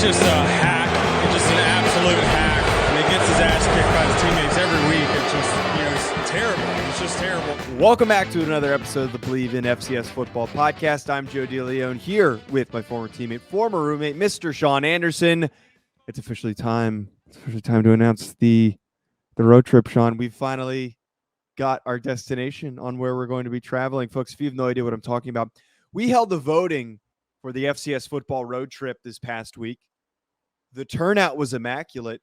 just a hack. He's just an absolute hack. And he gets his ass kicked by his teammates every week. It's just, it's terrible. It's just terrible. Welcome back to another episode of the Believe in FCS Football podcast. I'm Joe DeLeone here with my former teammate, former roommate, Mr. Sean Anderson. It's officially time. To announce the road trip, Sean. We've finally got our destination on where we're going to be traveling. Folks, if you have no idea what I'm talking about, we held the voting for the FCS Football Road Trip this past week. The turnout was immaculate,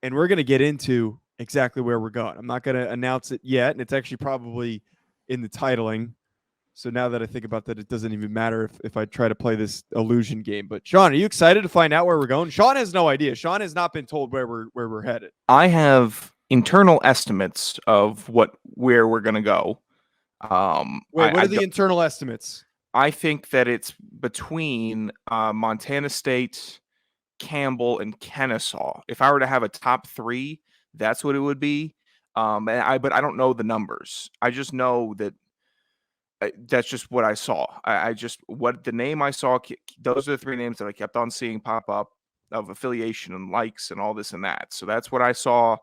and we're going to get into exactly where we're going. I'm not going to announce it yet, and it's actually probably in the titling. So now that I think about that, it doesn't even matter if I try to play this illusion game. But Sean, are you excited to find out where we're going? Sean has no idea. Sean has not been told where we're headed. I have internal estimates of where we're going to go. What are the internal estimates? I think that it's between Montana State, Campbell, and Kennesaw. If I were to have a top three, that's what it would be. But I don't know the numbers. I just know that that's just what I saw. What the name I saw. Those are the three names that I kept on seeing pop up of affiliation and likes and all this and that. So that's what I saw.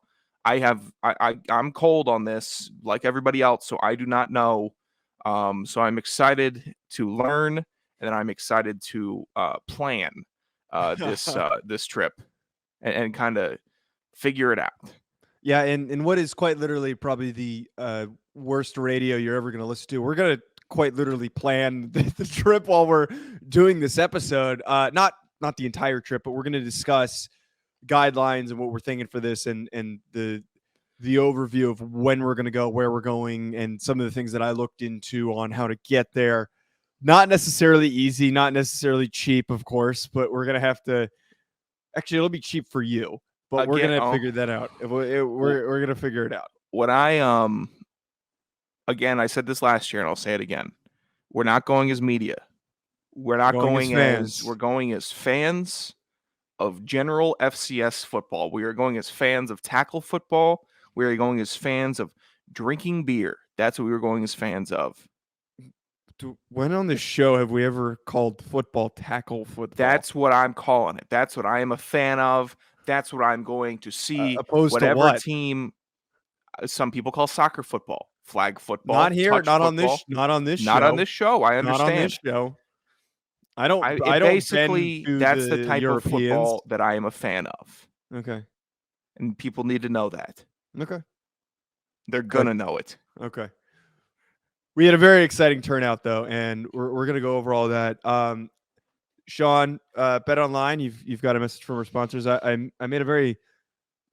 I'm cold on this, like everybody else. So I do not know. So I'm excited to learn, and then I'm excited to plan this trip and kind of figure it out. Yeah, and what is quite literally probably the worst radio you're ever going to listen to. We're going to quite literally plan the trip while we're doing this episode. Not the entire trip, but we're going to discuss guidelines and what we're thinking for this, and the overview of when we're going to go, where we're going, and some of the things that I looked into on how to get there. Not necessarily easy, not necessarily cheap, of course, but we're going to have to. Actually, it'll be cheap for you. But we're going to figure that out. We're going to figure it out. What again, I said this last year and I'll say it again. We're not going as media. We're not going as we're going as fans of general FCS football. We are going as fans of tackle football. We are going as fans of drinking beer. That's what we were going as fans of. When on this show have we ever called football tackle football? That's what I'm calling it. That's what I am a fan of. That's what I'm going to see. Opposed whatever to what? Team. Some people call soccer football, flag football. Not here. Not football. on this. Not on this show. Not on this show. I understand. Not on this show. I don't. Basically, that's the type Europeans. of football that I am a fan of. Okay. And people need to know that. Okay. They're gonna know it. Okay. We had a very exciting turnout, though, and we're going to go over all that. Sean, Bet Online, you've got a message from our sponsors. I made a very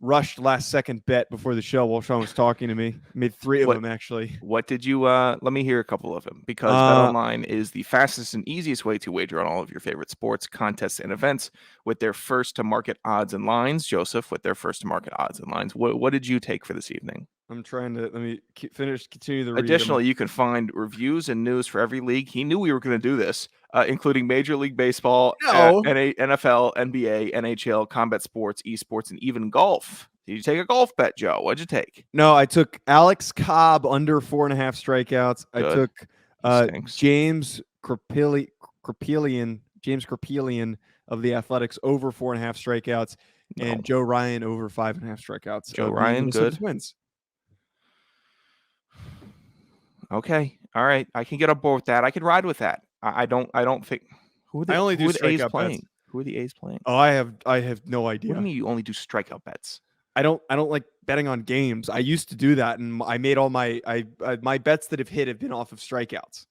rushed last-second bet before the show while Sean was talking to me. I made three of them, actually. What did you let me hear a couple of them, because Bet Online is the fastest and easiest way to wager on all of your favorite sports, contests, and events with their first-to-market odds and lines. Joseph, with their first-to-market odds and lines. What did you take for this evening? I'm trying to continue the read. Additionally, you can find reviews and news for every league. He knew we were going to do this, including Major League Baseball, NFL, NBA, NHL, combat sports, esports, and even golf. Did you take a golf bet, Joe? What'd you take? No, I took Alex Cobb under 4.5 strikeouts. Good. I took James Krapelian of the Athletics over 4.5 strikeouts, and Joe Ryan over 5.5 strikeouts. Joe Ryan, good. Twins. Okay, all right. I can get on board with that. I can ride with that. I don't think. Who are the A's playing? Bets. Who are the A's playing? Oh, I have no idea. What do you mean you only do strikeout bets? I don't like betting on games. I used to do that, and I made all my my bets that have been off of strikeouts.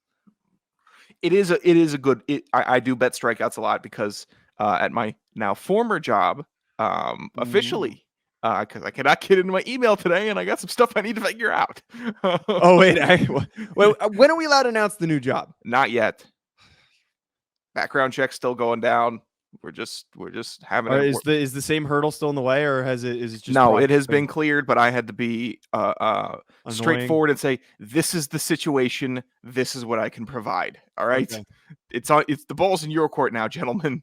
It is a good. I do bet strikeouts a lot because at my now former job, officially. Because I cannot get into my email today, and I got some stuff I need to figure out. Oh wait, when are we allowed to announce the new job? Not yet. Background check's still going down. We're just having. Is the same hurdle still in the way, or is it just? No, it has been cleared, but I had to be straightforward and say, this is the situation. This is what I can provide. All right, okay. It's the ball's in your court now, gentlemen.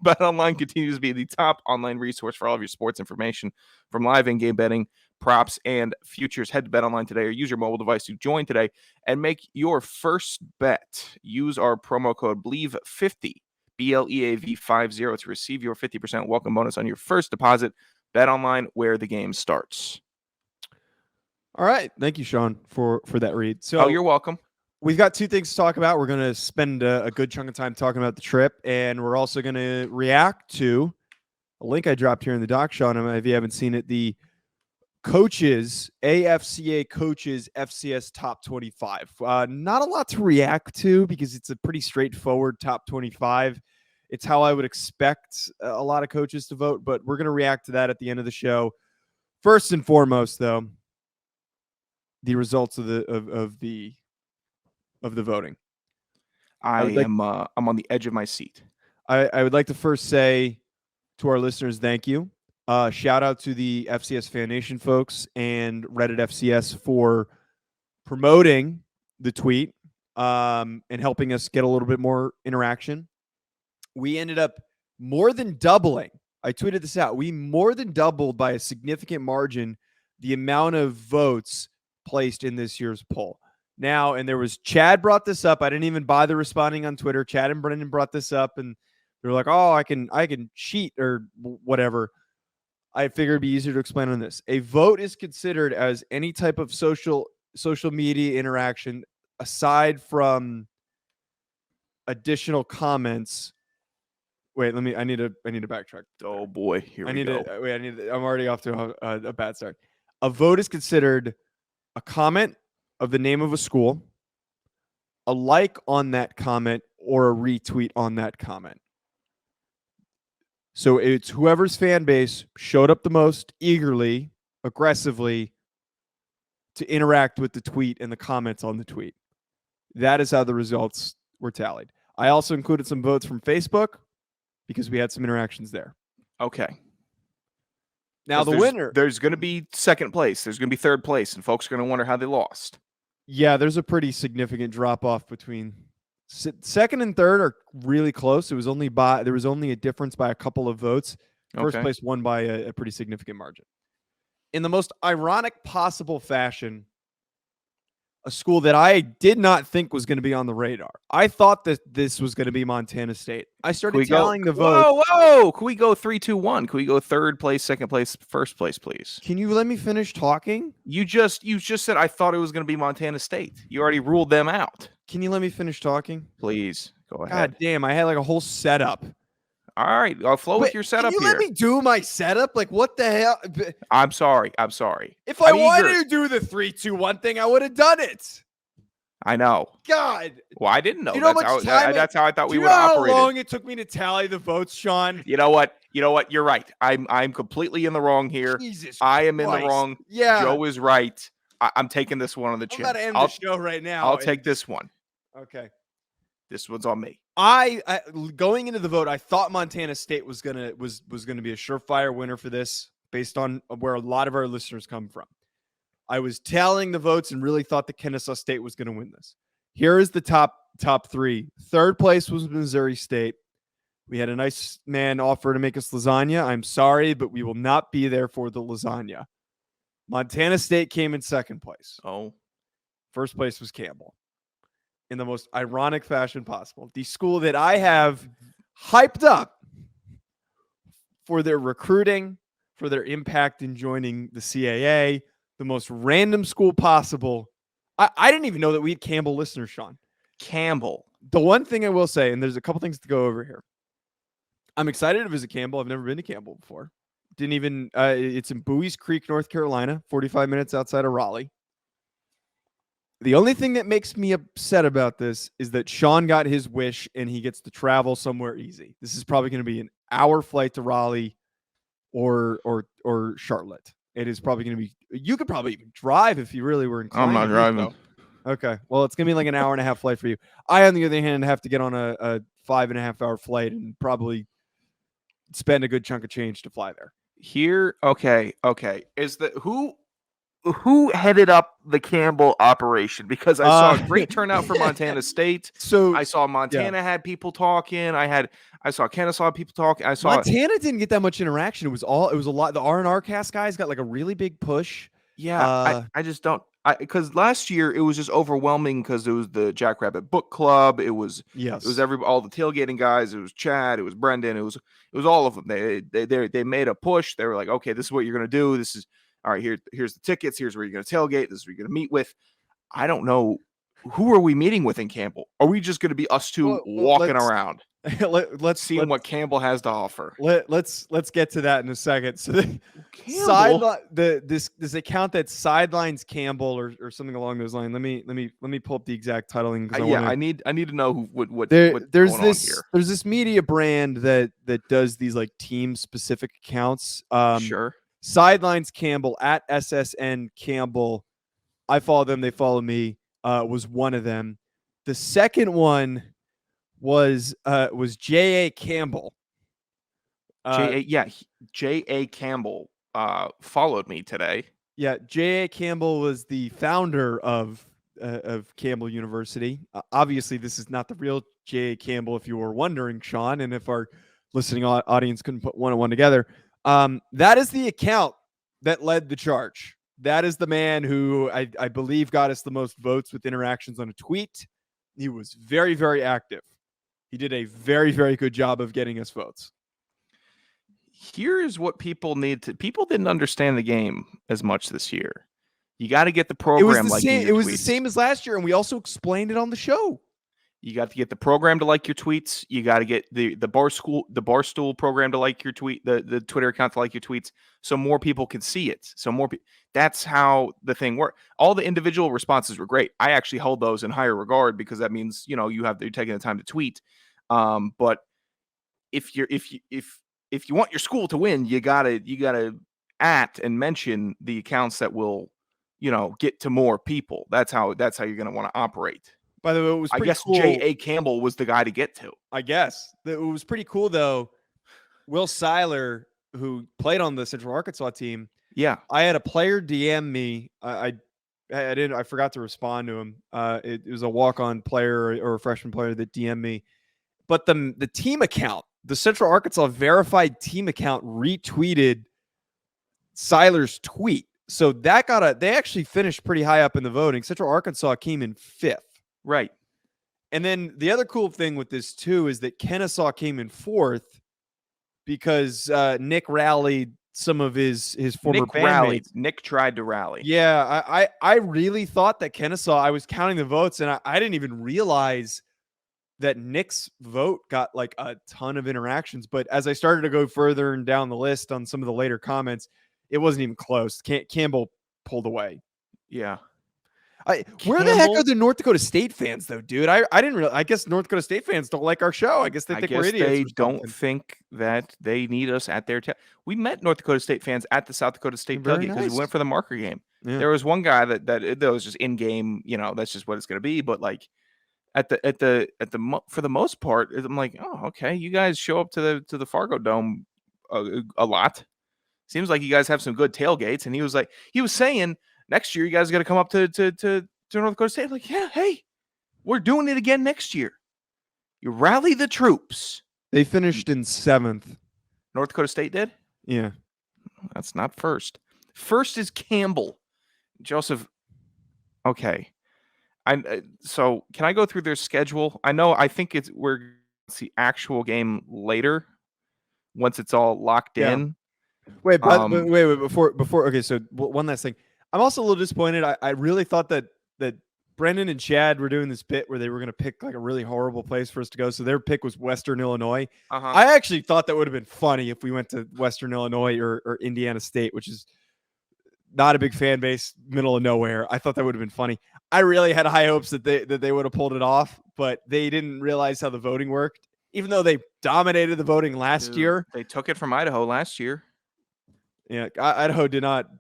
BetOnline continues to be the top online resource for all of your sports information, from live in-game betting, props, and futures. Head to BetOnline today or use your mobile device to join today and make your first bet. Use our promo code BELIEVE50 BLEAV50 to receive your 50% welcome bonus on your first deposit. Bet online, where the game starts. All right. Thank you, Sean, for that read. So Oh, you're welcome. we've got two things to talk about. We're going to spend a good chunk of time talking about the trip, and we're also going to react to a link I dropped here in the doc, Sean. If you haven't seen it, the coaches, AFCA coaches FCS top 25. Not a lot to react to because it's a pretty straightforward top 25. It's how I would expect a lot of coaches to vote, but we're going to react to that at the end of the show. First and foremost, though, the results of the voting. I'm on the edge of my seat. I would like to first say to our listeners, thank you. Shout out to the FCS Fan Nation folks and Reddit FCS for promoting the tweet and helping us get a little bit more interaction. We ended up more than doubling. I tweeted this out. We more than doubled by a significant margin the amount of votes placed in this year's poll. Now, and there was Chad brought this up. I didn't even bother responding on Twitter. Chad and Brendan brought this up, and they were like, "Oh, I can cheat or whatever." I figured it'd be easier to explain on this. A vote is considered as any type of social media interaction aside from additional comments. Wait, I need to backtrack. Oh boy, here we go. I'm already off to a bad start. A vote is considered a comment of the name of a school, a like on that comment, or a retweet on that comment. So it's whoever's fan base showed up the most eagerly, aggressively to interact with the tweet and the comments on the tweet. That is how the results were tallied. I also included some votes from Facebook because we had some interactions there. Okay. Now the winner. There's going to be second place. There's going to be third place, and folks are going to wonder how they lost. Yeah, there's a pretty significant drop off between second and third are really close. There was only a difference by a couple of votes. First place won by a pretty significant margin. In the most ironic possible fashion, a school that I did not think was going to be on the radar. I thought that this was going to be Montana State. I started tallying the votes. Whoa! Can we go 3, 2, 1? Can we go third place, second place, first place, please? Can you let me finish talking? You just said I thought it was going to be Montana State. You already ruled them out. Can you let me finish talking? Please go ahead. God damn! I had like a whole setup. All right, I'll flow with your setup here. Can you let me do my setup? Like, what the hell? I'm sorry. If I wanted to do the 3, 2, 1 thing, I would have done it. I know. God. Well, I didn't know. That's how I thought we would operate. operate. How long it took me to tally the votes, Sean? You know what? You're right. I'm completely in the wrong here. Jesus I am Christ. in the wrong. Yeah. Joe is right. I'm taking this one on the chin. I'm about to end the show right now. I'll take this one. Okay. This one's on me. I going into the vote, I thought Montana State was gonna be a surefire winner for this, based on where a lot of our listeners come from. I was tallying the votes and really thought that Kennesaw State was going to win this. Here is the top three. Third place was Missouri State. We had a nice man offer to make us lasagna. I'm sorry, but we will not be there for the lasagna. Montana State came in second place. Oh. First place was Campbell. In the most ironic fashion possible. The school that I have hyped up for their recruiting, for their impact in joining the CAA, the most random school possible. I didn't even know that we had Campbell listeners, Sean. Campbell. The one thing I will say, and there's a couple things to go over here. I'm excited to visit Campbell. I've never been to Campbell before. It's in Bowie's Creek, North Carolina, 45 minutes outside of Raleigh. The only thing that makes me upset about this is that Sean got his wish and he gets to travel somewhere easy. This is probably going to be an hour flight to Raleigh or Charlotte. It is probably going to be. You could probably even drive if you really were inclined. I'm not driving. Okay. Well, it's going to be like an hour and a half flight for you. I, on the other hand, have to get on a 5.5-hour flight and probably spend a good chunk of change to fly there. Here, okay. Is the who headed up the Campbell operation? Because I saw a great turnout for Montana State. So I saw Montana had people talking. I saw Kennesaw people talking. Montana didn't get that much interaction. It was a lot. The R&R cast guys got like a really big push. Yeah, I just don't. because last year it was just overwhelming because it was the Jackrabbit Book Club. It was Yes. all the tailgating guys. It was Chad. It was Brendan. It was all of them. They made a push. They were like, okay, this is what you're gonna do. This is all right. Here's the tickets. Here's where you're gonna tailgate. This is where you're gonna meet with. I don't know. Who are we meeting with in Campbell? Are we just gonna be us two walking around? Let's Seeing what Campbell has to offer. Let's get to that in a second. So Campbell, this account that sidelines Campbell or something along those lines. Let me pull up the exact titling. I need to know what's there's going this on here. There's this media brand that does these like team specific accounts. Sure. Sidelines Campbell at SSN Campbell. I follow them. They follow me. Was one of them. The second one was J.A. Campbell. J.A. Campbell followed me today. Yeah, J.A. Campbell was the founder of Campbell University. Obviously, this is not the real J.A. Campbell, if you were wondering, Sean, and if our listening audience couldn't put one and one together. That is the account that led the charge. That is the man who I believe got us the most votes with interactions on a tweet. He was very, very active. He did a very, very good job of getting us votes. Here's what people need to. People didn't understand the game as much this year. You got to get the program like it was the same as last year, and we also explained it on the show. You got to get the program to like your tweets. You got to get the Barstool program to like your tweet, the Twitter account to like your tweets, so more people can see it. So more people. That's how the thing worked. All the individual responses were great. I actually hold those in higher regard because that means you're taking the time to tweet. But if you want your school to win, you gotta at and mention the accounts that will get to more people. That's how you're gonna want to operate. By the way, it was I guess cool. J.A. Campbell was the guy to get to. I guess it was pretty cool though. Will Seiler, who played on the Central Arkansas team, yeah, I had a player DM me. I forgot to respond to him. It was a walk-on player or a freshman player that DM'd me. But the team account, the Central Arkansas verified team account, retweeted Seiler's tweet. So that they actually finished pretty high up in the voting. Central Arkansas came in 5th. Right. And then the other cool thing with this too is that Kennesaw came in 4th because Nick rallied some of his former bandmates. Nick tried to rally. Yeah, I really thought that Kennesaw, I was counting the votes and I didn't even realize that Nick's vote got like a ton of interactions. But as I started to go further and down the list on some of the later comments, it wasn't even close. Campbell pulled away. Yeah. Where the heck are the North Dakota State fans, though, dude? I didn't realize. I guess North Dakota State fans don't like our show. I guess they think we're idiots. They don't think that they need us at their we met North Dakota State fans at the South Dakota State tailgate because we went for the marker game. Yeah. There was one guy that was just in game. That's just what it's going to be. But like at the for the most part, I'm like, oh, okay, you guys show up to the Fargo Dome a lot. Seems like you guys have some good tailgates. And he was saying, next year, you guys got to come up to North Dakota State. I'm like, yeah, hey, we're doing it again next year. You rally the troops. They finished in 7th. North Dakota State did? Yeah. That's not first. First is Campbell. Joseph. Okay. So can I go through their schedule? I think we're going to see actual game later once it's all locked in. Wait, before. Okay, so one last thing. I'm also a little disappointed. I really thought that Brendan and Chad were doing this bit where they were going to pick like a really horrible place for us to go. So their pick was Western Illinois. Uh-huh. I actually thought that would have been funny if we went to Western Illinois or Indiana State, which is not a big fan base, middle of nowhere. I thought that would have been funny. I really had high hopes that they would have pulled it off, but they didn't realize how the voting worked. Even though they dominated the voting last year. They took it from Idaho last year. Yeah, Idaho did not.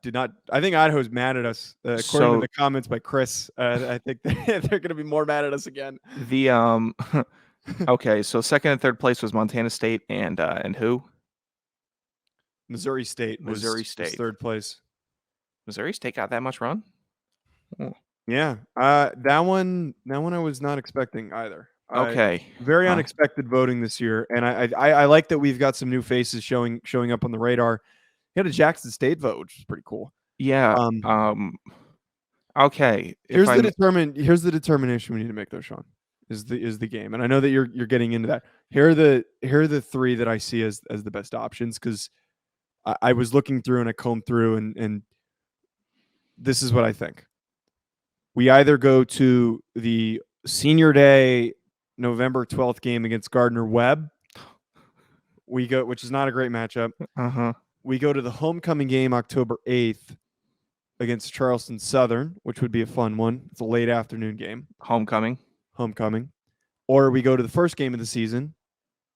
I think Idaho's mad at us, according to the comments by Chris. I think they're going to be more mad at us again. Okay, so second and third place was Montana State and who? Missouri State. Was third place. Missouri State got that much run? Oh. Yeah, that one I was not expecting either. Okay, very unexpected voting this year, and I like that we've got some new faces showing up on the radar. He had a Jackson State vote, which is pretty cool. Yeah. Okay. Here's the determination we need to make though, Sean. Is the game. And I know that you're getting into that. Here are the three that I see as the best options, because I was looking through and I combed through and this is what I think. We either go to the senior day November 12th game against Gardner Webb. We go, which is not a great matchup. We go to the homecoming game October 8th against Charleston Southern, which would be a fun one. It's a late afternoon game. Homecoming. Or we go to the first game of the season,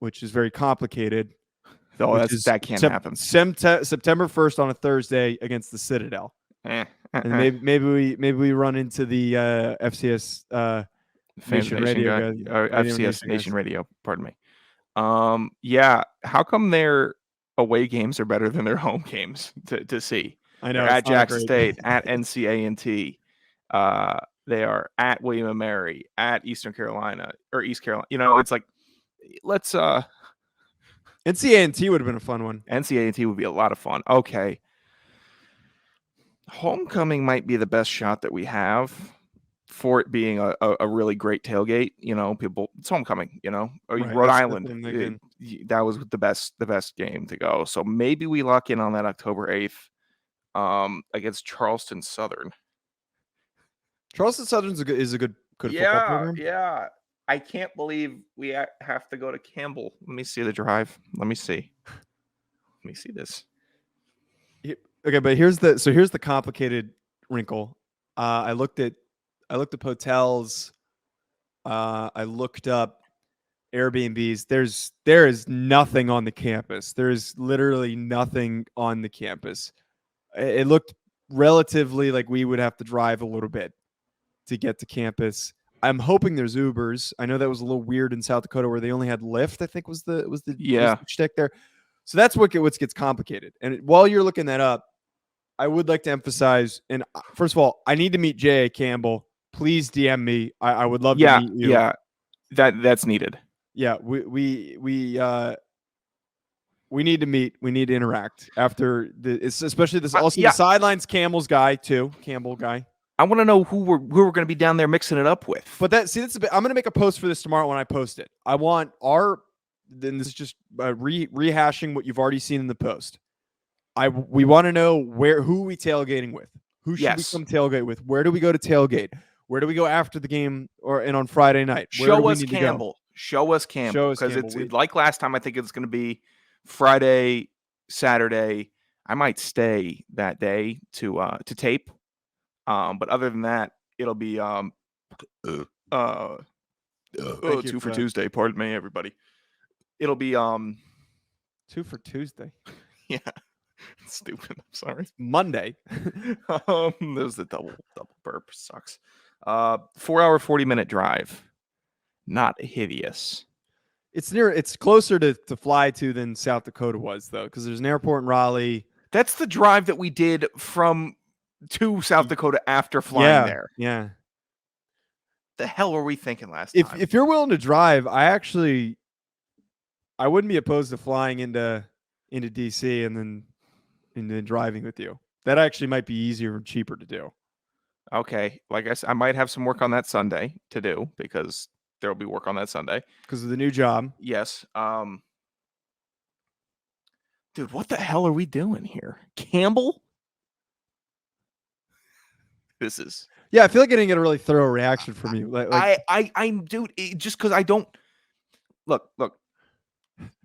which is very complicated. Oh, that can't happen. September 1st on a Thursday against the Citadel. And maybe we run into the FCS Nation Radio guy, or FCS Nation Radio. Pardon me. Yeah. How come their away games are better than their home games to see? I know. They're at Jackson State, at NCA&T. They are at William & Mary, at East Carolina. It's like, let's NCA&T would have been a fun one. NCA&T would be a lot of fun. Okay. Homecoming might be the best shot that we have for it being a really great tailgate. It's homecoming, or Right, Rhode Island. That was the best game to go. So maybe we lock in on that October 8th against Charleston Southern. Charleston Southern is a good football program. Yeah. I can't believe we have to go to Campbell. Let me see the drive. Let me see this. Okay, but here's the complicated wrinkle. I looked at hotels. I looked up Airbnbs. There is nothing on the campus. There is literally nothing on the campus. It looked relatively like we would have to drive a little bit to get to campus. I'm hoping there's Ubers. I know that was a little weird in South Dakota where they only had Lyft, I think was the shtick there. So that's what gets complicated. And while you're looking that up, I would like to emphasize, and first of all, I need to meet J.A. Campbell. Please DM me. I would love to meet you. Yeah, that's needed. Yeah, we need to meet. We need to interact after especially this. Also, the sidelines Campbell's guy too. Campbell guy. I want to know who we're going to be down there mixing it up with. But that's a bit. I'm going to make a post for this tomorrow when I post it. I want then this is just rehashing what you've already seen in the post. We want to know who we tailgating with. Who should we come tailgate with? Where do we go to tailgate? Where do we go after the game and on Friday night? Show us Campbell. Because it's like last time. I think it's going to be Friday, Saturday. I might stay that day to tape. But other than that, it'll be 2 for Tuesday. Pardon me, everybody. It'll be 2 for Tuesday. Yeah. Stupid. I'm sorry. It's Monday. There's the double burp. Sucks. 4-hour, 40-minute drive. Not hideous. It's closer to fly to than South Dakota was, though, because there's an airport in Raleigh. That's the drive that we did to South Dakota after flying there. Yeah. The hell were we thinking last time? If you're willing to drive, I wouldn't be opposed to flying into DC and then driving with you. That actually might be easier and cheaper to do. Okay. Like I said, I might have some work on that Sunday to do because there will be work on that Sunday. Because of the new job. Yes. Dude, what the hell are we doing here? Campbell? This is... Yeah, I feel like I didn't get a really thorough reaction from you. I'm dude, just because I don't... Look.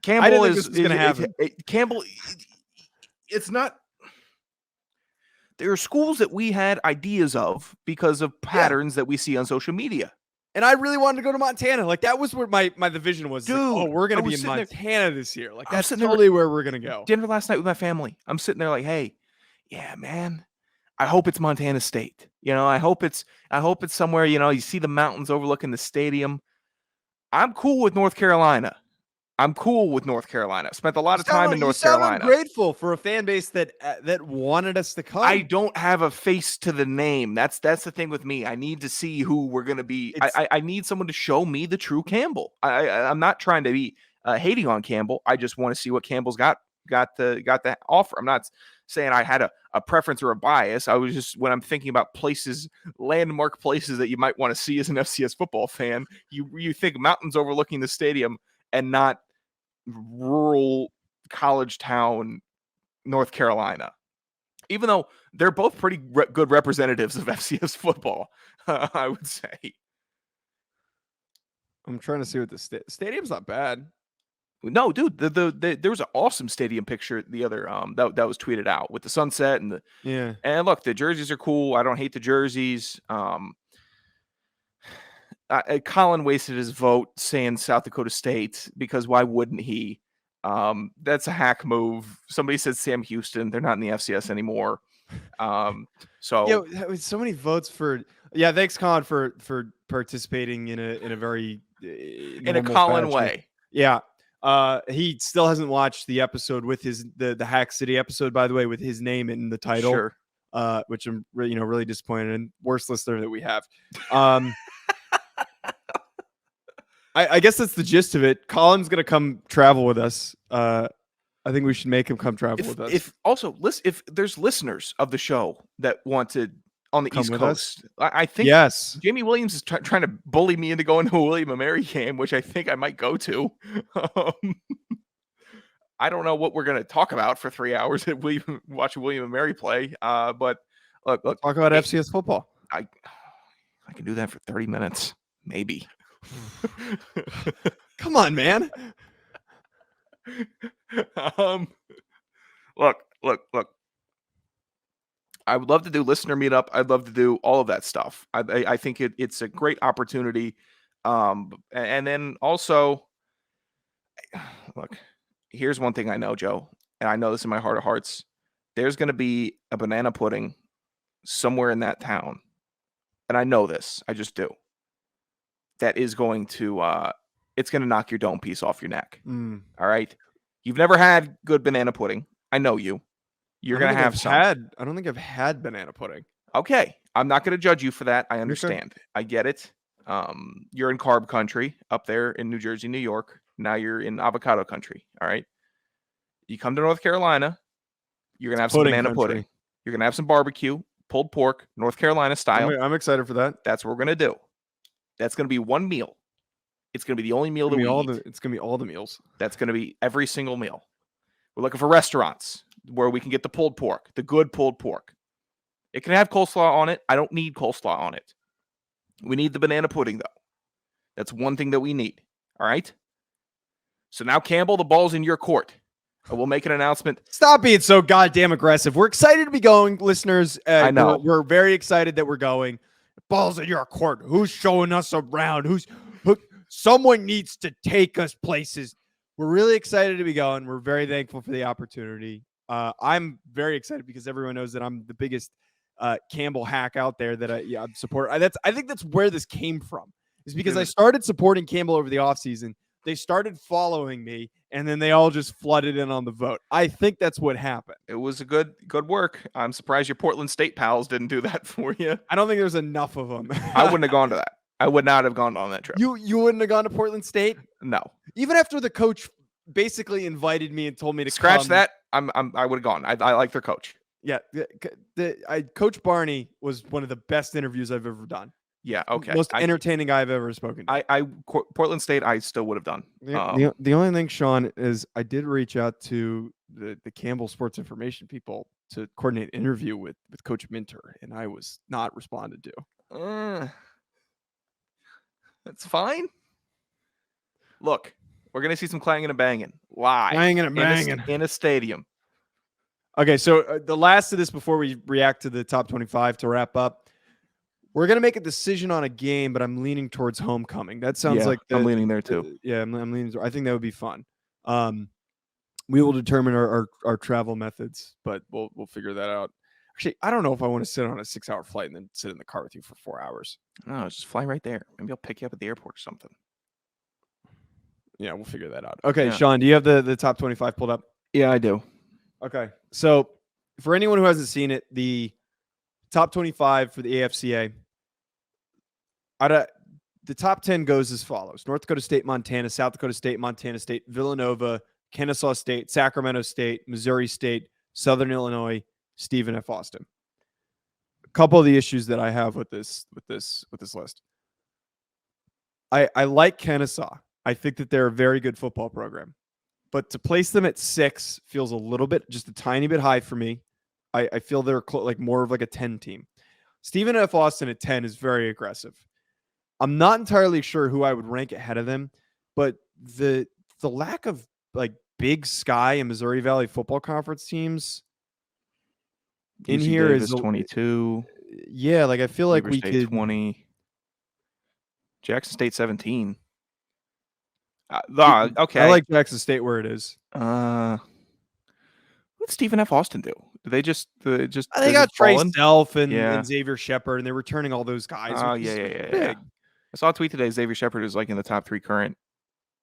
Campbell is going to happen. Campbell... It's not. There are schools that we had ideas of because of patterns that we see on social media. And I really wanted to go to Montana. Like that was where my division was. Dude, like, we're going to be in Montana this year. Like that's totally where we're going to go. Dinner last night with my family. I'm sitting there like, hey, yeah, man. I hope it's Montana State. I hope it's somewhere, you see the mountains overlooking the stadium. I'm cool with North Carolina. Spent a lot of time in North Carolina. I'm grateful for a fan base that wanted us to come. I don't have a face to the name. That's the thing with me. I need to see who we're going to be. I need someone to show me the true Campbell. I'm not trying to be hating on Campbell. I just want to see what Campbell's got got the offer. I'm not saying I had a preference or a bias. I was just, when I'm thinking about places, landmark places that you might want to see as an FCS football fan, you think mountains overlooking the stadium and not rural college town North Carolina, even though they're both pretty good representatives of FCS football. I would say. I'm trying to see what the stadium's not bad. No, dude, there was an awesome stadium picture the other that was tweeted out with the sunset and and look, the jerseys are cool. I don't hate the jerseys. Colin wasted his vote saying South Dakota State because why wouldn't he? That's a hack move. Somebody said Sam Houston. They're not in the FCS anymore. So so many votes for thanks Colin for participating in a very in a Colin way. Yeah. He still hasn't watched the episode with the Hack City episode, by the way, with his name in the title. Sure. Which I'm really disappointed in. Worst listener that we have. I guess that's the gist of it. Colin's gonna come travel with us. I think we should make him come travel with us. If there's listeners of the show that want to on the come East with Coast, I think yes, Jamie Williams is trying to bully me into going to a William & Mary game, which I think I might go to. I don't know what we're going to talk about for 3 hours if we watch William & Mary play. But look, talk about FCS football. I can do that for 30 minutes, maybe. Come on, man. Look. I would love to do listener meetup. I'd love to do all of that stuff. I think it's a great opportunity. And then also, look, here's one thing I know, Joe, and I know this in my heart of hearts. There's going to be a banana pudding somewhere in that town. And I know this. I just do. That is going to, it's going to knock your dome piece off your neck. All right. You've never had good banana pudding. I know you. You're going to have some. I don't think I've had banana pudding. Okay. I'm not going to judge you for that. I understand. Sure. I get it. You're in carb country up there in New Jersey, New York. Now you're in avocado country. All right. You come to North Carolina. You're going to have some banana pudding. You're going to have some barbecue, pulled pork, North Carolina style. I'm excited for that. That's what we're going to do. That's going to be one meal. It's going to be the only meal that we eat. It's going to be all the meals. That's going to be every single meal. We're looking for restaurants where we can get the pulled pork, the good pulled pork. It can have coleslaw on it. I don't need coleslaw on it. We need the banana pudding, though. That's one thing that we need. All right? So now, Campbell, the ball's in your court. We'll make an announcement. Stop being so goddamn aggressive. We're excited to be going, listeners. I know. We're very excited that we're going. Ball's in your court. Who's showing us around? Someone needs to take us places. We're really excited to be going. We're very thankful for the opportunity. I'm very excited because everyone knows that I'm the biggest Campbell hack out there that I support. I think that's where this came from. Is because I started supporting Campbell over the offseason. They started following me, and then they all just flooded in on the vote. I think that's what happened. It was a good work. I'm surprised your Portland State pals didn't do that for you. I don't think there's enough of them. I wouldn't have gone to that. I would not have gone on that trip. You wouldn't have gone to Portland State? No. Even after the coach basically invited me and told me to scratch that, I would have gone. I like their coach. Yeah, Coach Barney was one of the best interviews I've ever done. Yeah, okay. Most entertaining guy I've ever spoken to. Portland State, I still would have done. The only thing, Sean, is I did reach out to the Campbell Sports Information people to coordinate an interview with Coach Minter, and I was not responded to. That's fine. Look, we're going to see some clanging and banging live. Clanging and banging. In a stadium. Okay, so the last of this before we react to the top 25 to wrap up. We're going to make a decision on a game, but I'm leaning towards homecoming. That sounds like I'm leaning there too. I'm leaning. I think that would be fun. We will determine our travel methods, but we'll figure that out. Actually, I don't know if I want to sit on a 6-hour flight and then sit in the car with you for 4 hours. No, just fly right there. Maybe I'll pick you up at the airport or something. Yeah, we'll figure that out. Okay, yeah. Sean, do you have the top 25 pulled up? Yeah, I do. Okay, so for anyone who hasn't seen it, the top 25 for the AFCA. The top 10 goes as follows: North Dakota State, Montana, South Dakota State, Montana State, Villanova, Kennesaw State, Sacramento State, Missouri State, Southern Illinois, Stephen F. Austin. A couple of the issues that I have with this list. I like Kennesaw. I think that they're a very good football program. But to place them at 6 feels a little bit, just a tiny bit high for me. I feel they're like more of like a 10 team. Stephen F. Austin at 10 is very aggressive. I'm not entirely sure who I would rank ahead of them, but the lack of like Big Sky and Missouri Valley Football Conference teams in UC here Davis is 22. Yeah, like I feel like Weber we State could 20. Jackson State 17. Okay. I like Jackson State where it is. What did Stephen F. Austin do? Did they just They they got just Trey fallen? Self and Yeah. Xavier Shepard, and they're returning all those guys. Oh, which is yeah. big. I saw a tweet today. Xavier Shepard is like in the top 3 current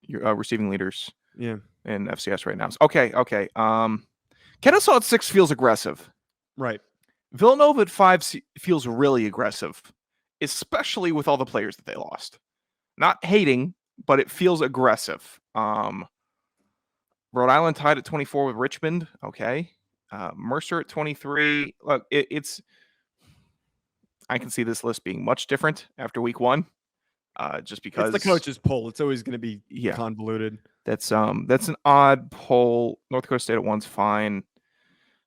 receiving leaders Yeah, in FCS right now. Okay. Kennesaw at 6 feels aggressive. right. Villanova at 5 feels really aggressive, especially with all the players that they lost. Not hating, but it feels aggressive. Rhode Island tied at 24 with Richmond. Okay. Mercer at 23. Look, I can see this list being much different after week 1. Just because It's the coach's poll. It's always going to be convoluted. That's an odd poll. North Dakota State at 1's fine.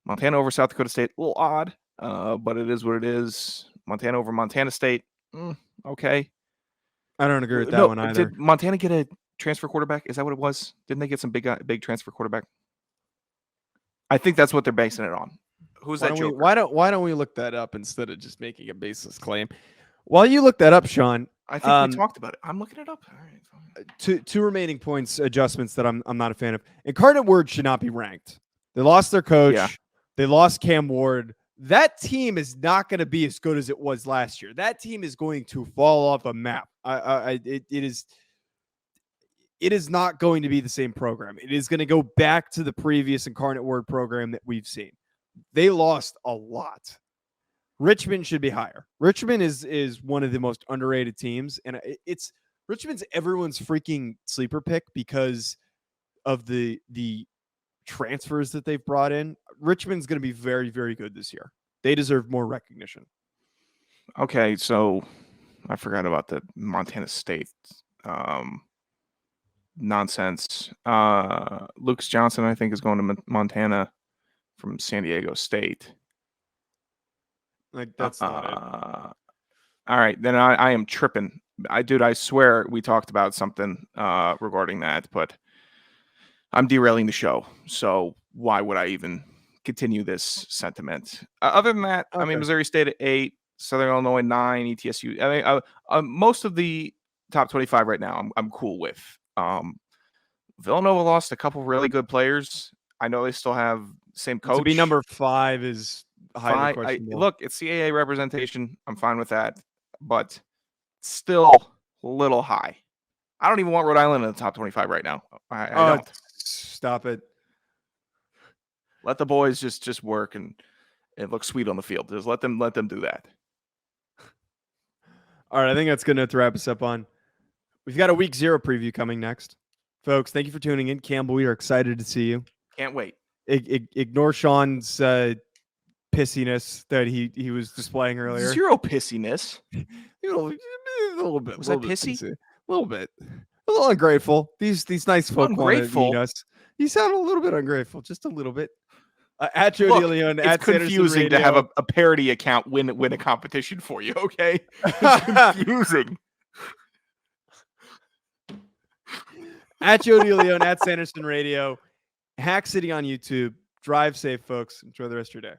Montana over South Dakota State, a little odd, but it is what it is. Montana over Montana State, okay. I don't agree with that one either. Did Montana get a transfer quarterback? Is that what it was? Didn't they get some big transfer quarterback? I think that's what they're basing it on. Who's that joker? Why don't we look that up instead of just making a baseless claim? While you look that up, Sean, I think we talked about it. I'm looking it up. All right, fine. Two remaining points adjustments that I'm not a fan of. Incarnate Word should not be ranked. They lost their coach. Yeah. They lost Cam Ward. That team is not going to be as good as it was last year. That team is going to fall off a map. It is not going to be the same program. It is going to go back to the previous Incarnate Word program that we've seen. They lost a lot. Richmond should be higher. Richmond is one of the most underrated teams, and Richmond's everyone's freaking sleeper pick because of the transfers that they've brought in. Richmond's going to be very, very good this year. They deserve more recognition. Okay, so I forgot about the Montana State nonsense. Lucas Johnson, I think, is going to Montana from San Diego State. Like that's not it. All right, then I am tripping. I swear we talked about something regarding that, but I'm derailing the show. So why would I even continue this sentiment? Other than that, Okay. I mean, Missouri State at 8, Southern Illinois 9, ETSU. I mean, most of the top 25 right now, I'm cool with. Villanova lost a couple really good players. I know they still have same coach. To be number 5 is highly questionable. Look, it's CAA representation. I'm fine with that, but still a little high. I don't even want Rhode Island in the top 25 right now. I don't. Stop it. Let the boys just work and look sweet on the field. Just let them do that. All right, I think that's good enough to wrap us up on. We've got a week 0 preview coming next. Folks, thank you for tuning in. Campbell, we are excited to see you. Can't wait. Ignore Sean's pissiness that he was displaying earlier. Zero pissiness. A little bit. Was that pissy? A little bit. A little ungrateful. These nice folk Ungrateful? want to meet us. You sound a little bit ungrateful, just a little bit. At Joe DeLeone, it's at confusing to have a parody account win a competition for you. Okay, it's confusing. At Joe DeLeone, at Sanderson Radio, Hack City on YouTube. Drive safe, folks. Enjoy the rest of your day.